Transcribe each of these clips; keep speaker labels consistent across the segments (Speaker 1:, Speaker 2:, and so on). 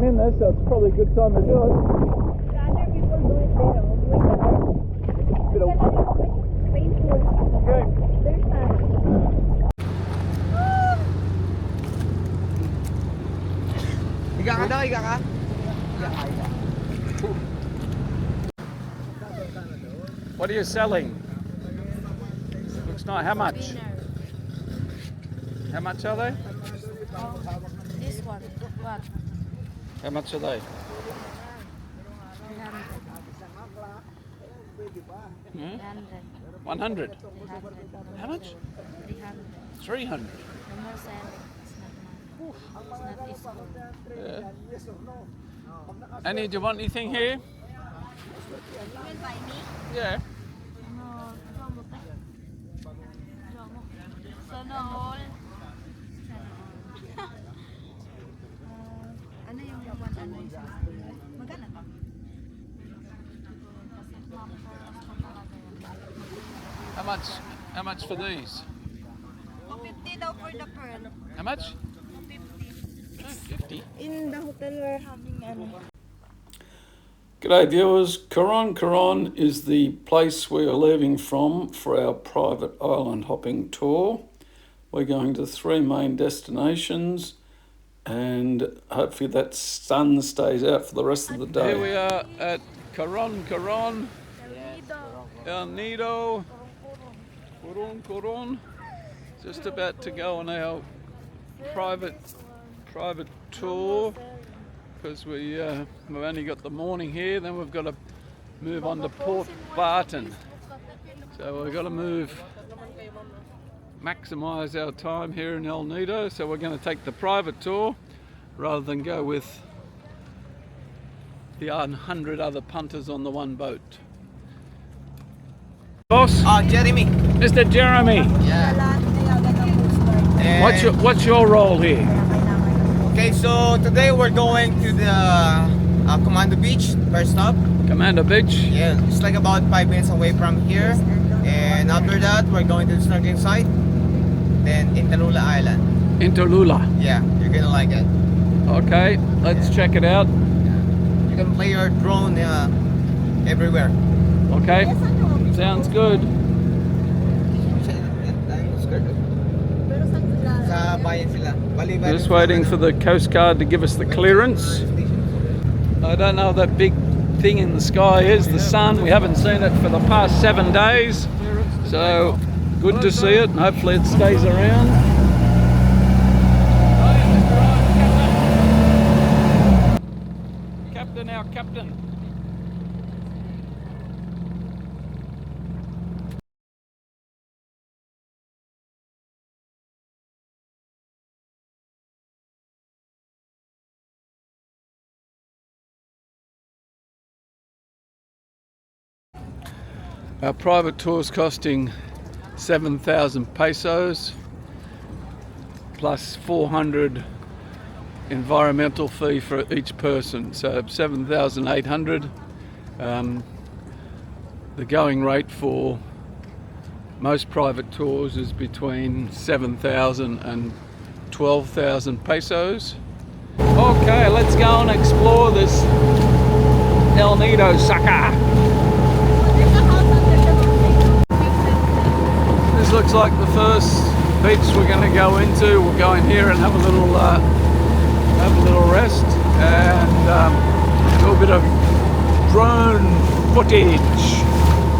Speaker 1: everyone in there, so it's probably a good time to do it.
Speaker 2: Other people do it there. Painful.
Speaker 1: Okay.
Speaker 2: There's
Speaker 3: Higa ka daw, higa ka.
Speaker 1: What are you selling? Looks nice. How much? How much are they?
Speaker 2: this one. What?
Speaker 1: How much are they? 100. How much? 300.
Speaker 2: No more selling. It's not mine.
Speaker 1: Yeah. Annie, do you want anything here?
Speaker 2: You will buy me?
Speaker 1: Yeah.
Speaker 2: Sana all. Ano yung lawan? Ano yung magkano ba?
Speaker 1: How much for these?
Speaker 2: 250 daw for the pearl.
Speaker 1: How much?
Speaker 2: 250.
Speaker 1: 250.
Speaker 2: In the hotel we're having ano.
Speaker 1: G'day viewers, Coron is the place we are leaving from for our private island hopping tour. We're going to 3 main destinations and hopefully that sun stays out for the rest of the day. Here we are at Coron, El Nido, Coron. Just about to go on our private tour because we've only got the morning here, then we've got to move on to Port Barton. So we've got to maximise our time here in El Nido, so we're going to take the private tour rather than go with the 100 other punters on the one boat. Boss?
Speaker 3: Jeremy.
Speaker 1: Mr. Jeremy.
Speaker 3: Yeah.
Speaker 1: What's your role here?
Speaker 3: Okay, so today we're going to the Commando Beach, first stop.
Speaker 1: Commander Beach?
Speaker 3: Yeah, it's like about 5 minutes away from here. And after that, we're going to the snorkeling site. Then Entalula Island.
Speaker 1: Entalula.
Speaker 3: Yeah, you're gonna like it.
Speaker 1: Okay, let's check it out.
Speaker 3: You can play your drone everywhere.
Speaker 1: Okay, sounds good.
Speaker 3: Sa bayan sila.
Speaker 1: Just waiting for the Coast Guard to give us the clearance. I don't know what that big thing in the sky is, the sun. We haven't seen it for the past 7 days. So, good to see it and hopefully it stays around. Captain, our captain. Our private tour is costing 7,000 pesos plus 400 environmental fee for each person, so 7,800. The going rate for most private tours is between 7,000 and 12,000 pesos. Okay, let's go and explore this El Nido sucker. This looks like the first beach we're going to go into. We'll go in here and have a little rest and do a bit of drone footage.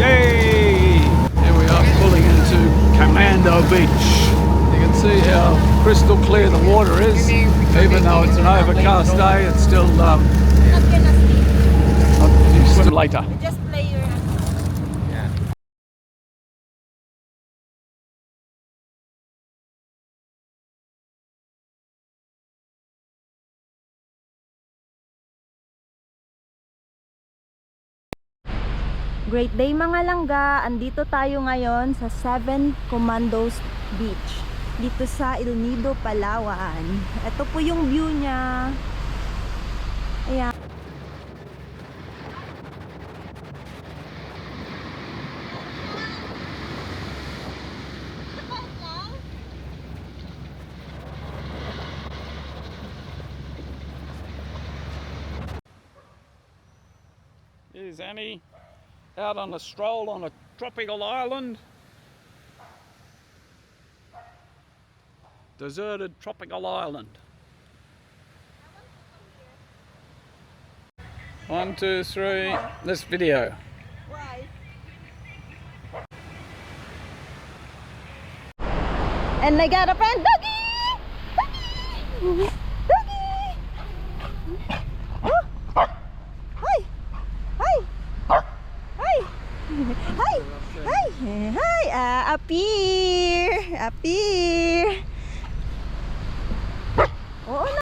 Speaker 1: Yay! Here we are pulling into Commando Beach. You can see how crystal clear the water is. Even though it's an overcast day, it's still
Speaker 2: Not gonna sleep.
Speaker 1: you swim later.
Speaker 2: You just play your. Great day mga langga, andito tayo ngayon sa 7 Commandos Beach dito sa El Nido, Palawan. Ito po yung view niya. Ayan.
Speaker 1: There's Annie out on a stroll on a tropical island. Deserted tropical island. 1, 2, 3. This video.
Speaker 2: Why? And I got a friend, Doggy! Doggy! Doggy! Oh. Hi! Hi! Hi! Hi! Hi! Hi! Up here! Up here! Oo na.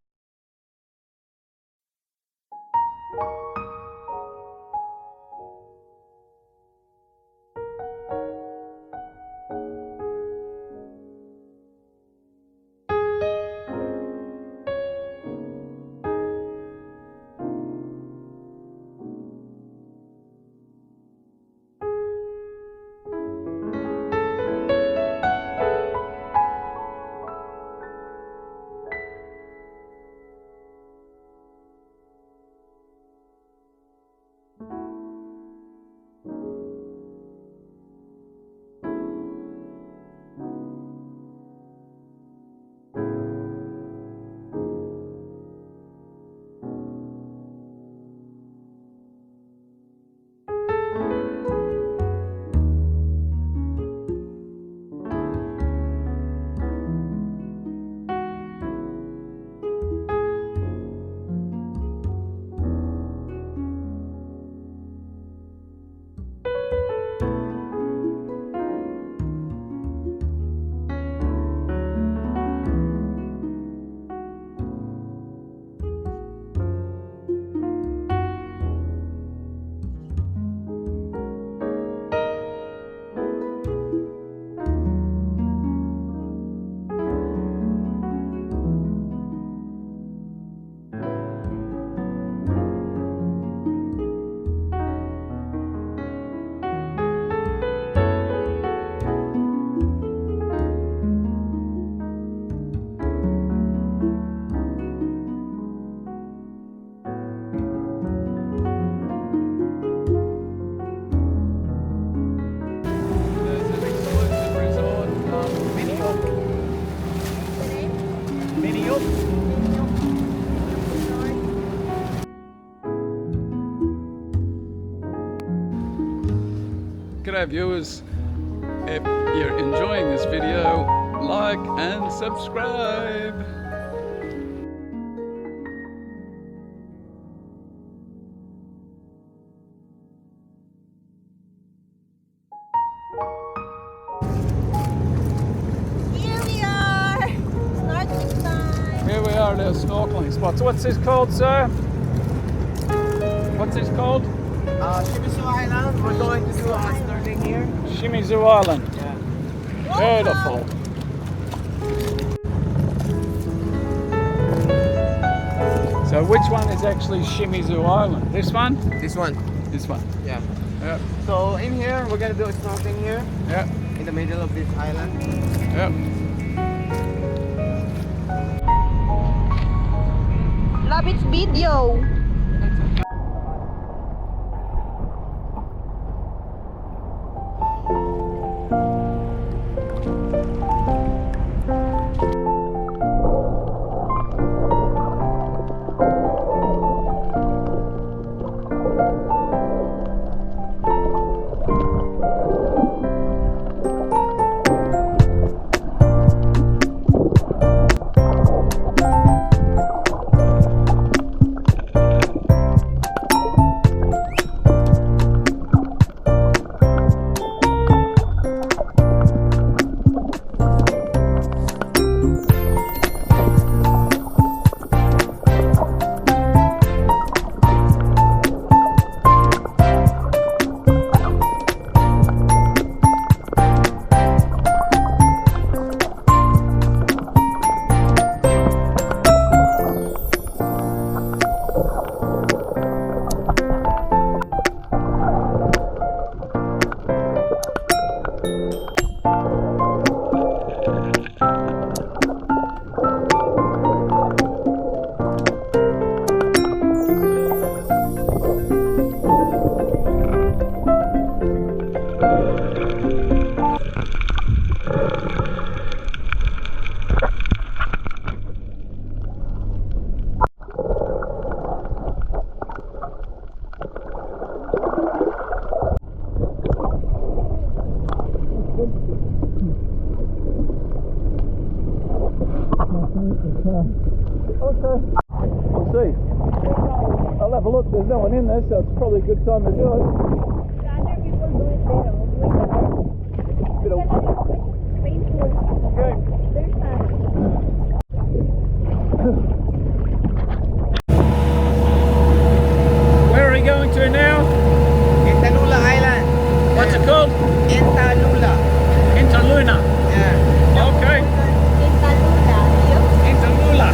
Speaker 1: G'day viewers, if you're enjoying this video, like and subscribe.
Speaker 2: Here we are! Snorkeling time!
Speaker 1: Here we are at our snorkeling spots. What's this called, sir? What's this called?
Speaker 3: Shimizu Island. We're going to do snorkeling here.
Speaker 1: Shimizu Island.
Speaker 3: Yeah.
Speaker 1: Beautiful. So which one is actually Shimizu Island? This one?
Speaker 3: This one.
Speaker 1: This one.
Speaker 3: Yeah.
Speaker 1: Yep.
Speaker 3: So in here, we're gonna do snorkeling here
Speaker 1: Yep.
Speaker 3: in the middle of this island.
Speaker 1: Yep.
Speaker 2: Love its video!
Speaker 1: I'll have a look. There's no one in there, so it's probably a good time to do it.
Speaker 2: The other people do it there.
Speaker 1: Bit of-
Speaker 2: Painful.
Speaker 1: Okay.
Speaker 2: There's none.
Speaker 1: Where are we going to now?
Speaker 3: Entalula Island.
Speaker 1: What's it called?
Speaker 3: Entalula.
Speaker 1: Entalula.
Speaker 3: Yeah.
Speaker 1: Okay.
Speaker 2: Entalula.
Speaker 1: Entalula.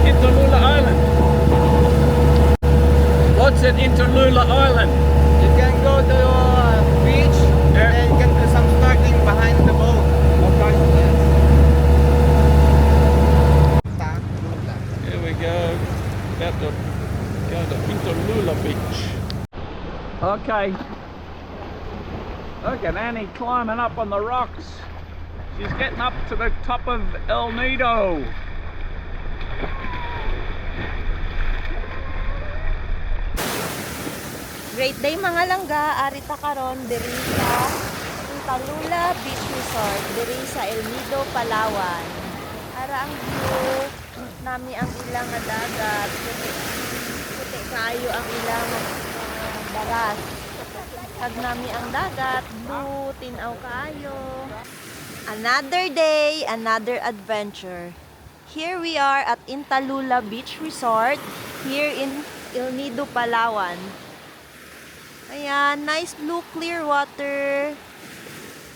Speaker 1: Entalula Island. What's at Entalula Island?
Speaker 3: You can go to beach
Speaker 1: Yeah.
Speaker 3: and then you can do some snorkeling behind the boat.
Speaker 1: Okay.
Speaker 3: Yes. Entalula.
Speaker 1: Here we go. About to go to Entalula Beach. Okay. Look at Annie climbing up on the rocks. She's getting up to the top of El Nido.
Speaker 2: Great day mga langga, arita karon diri sa Entalula Beach Resort, diri sa El Nido, Palawan. Ara ang view nami ang ilang nga dagat. Puti kayo ang ilang baras. Pag nami ang dagat, blue, tinaw kayo. Another day, another adventure. Here we are at Entalula Beach Resort, here in El Nido, Palawan. Ayan, nice blue clear water.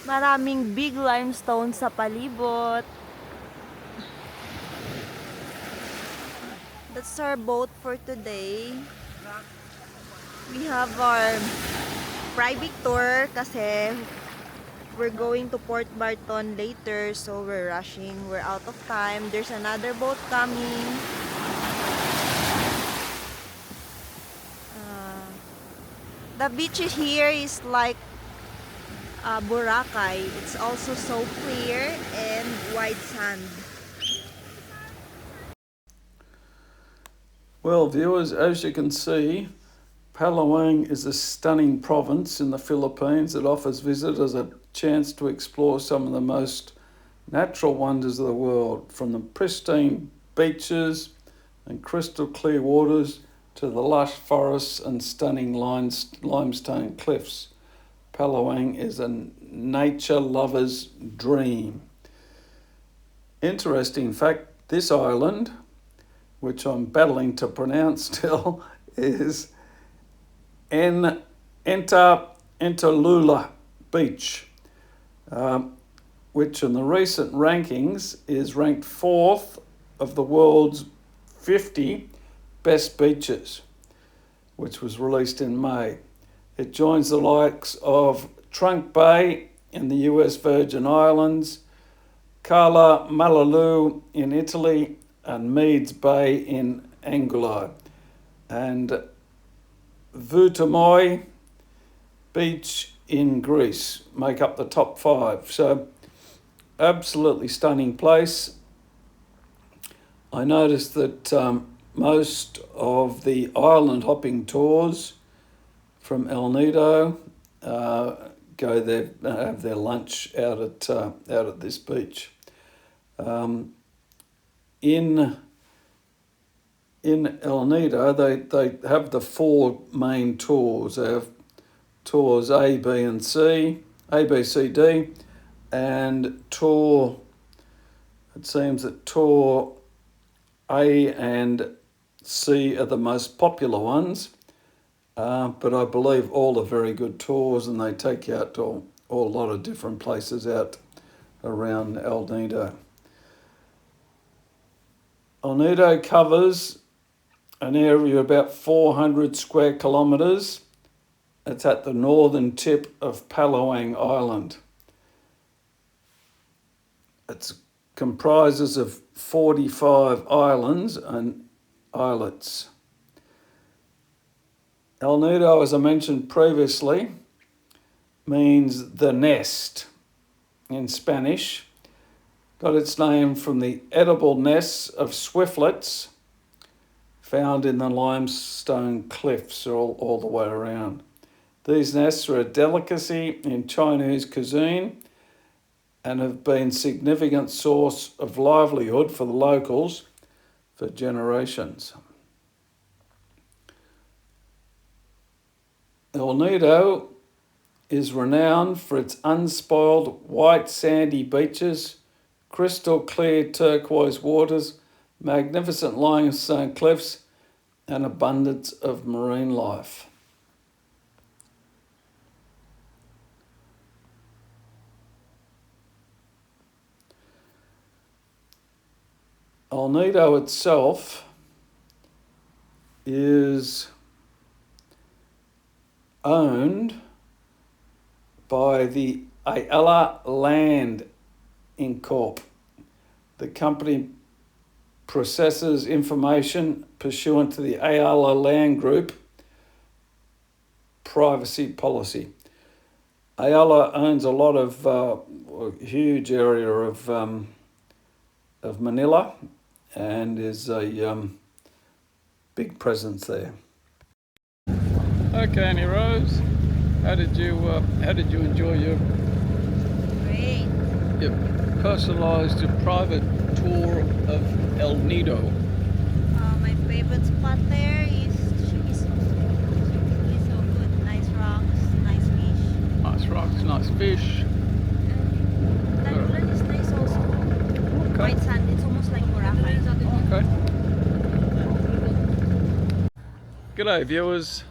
Speaker 2: Maraming big limestone sa palibot. That's our boat for today. We have our private tour kasi we're going to Port Barton later, so we're rushing. We're out of time. There's another boat coming. The beach here is like Boracay. It's also so clear and white sand.
Speaker 1: Well, viewers, as you can see, Palawan is a stunning province in the Philippines that offers visitors a chance to explore some of the most natural wonders of the world, from the pristine beaches and crystal clear waters to the lush forests and stunning limestone cliffs. Palawan is a nature lover's dream. Interesting fact, this island, which I'm battling to pronounce still, is Entalula Beach, which in the recent rankings is ranked 4th of the world's 50 best beaches, which was released in May. It joins the likes of Trunk Bay in the US Virgin Islands, Cala Malalu in Italy, and Meads Bay in Anguilla, and Vutomoy Beach in Greece make up the top 5. So absolutely stunning place. I noticed that most of the island hopping tours from El Nido go there, have their lunch out at this beach. In El Nido, they have the 4 main tours. They have tours A, B, and C, A, B, C, D, and tour. It seems that tour A and C are the most popular ones, but I believe all are very good tours, and they take you out to a lot of different places out around El Nido. El Nido covers an area of about 400 square kilometres. It's at the northern tip of Palawan Island. It comprises of 45 islands and islets. El Nido, as I mentioned previously, means the nest in Spanish. Got its name from the edible nests of swiftlets found in the limestone cliffs all the way around. These nests are a delicacy in Chinese cuisine and have been a significant source of livelihood for the locals for generations. El Nido is renowned for its unspoiled white sandy beaches, crystal clear turquoise waters, magnificent limestone cliffs, and abundance of marine life. El Nido itself is owned by the Ayala Land Incorp. The company processes information pursuant to the Ayala Land Group privacy policy. Ayala owns a lot of a huge area of Manila, and is a big presence there. Okay, Annie Rose, how did you enjoy your
Speaker 2: Great.
Speaker 1: personalised, your private tour of El Nido?
Speaker 2: My favorite spot there is Shimizu. It's so good. Nice rocks, nice fish.
Speaker 1: Nice rocks, nice fish.
Speaker 2: Entalula is nice also.
Speaker 1: Okay.
Speaker 2: White sand, it's almost like Boracay.
Speaker 1: Okay. G'day viewers.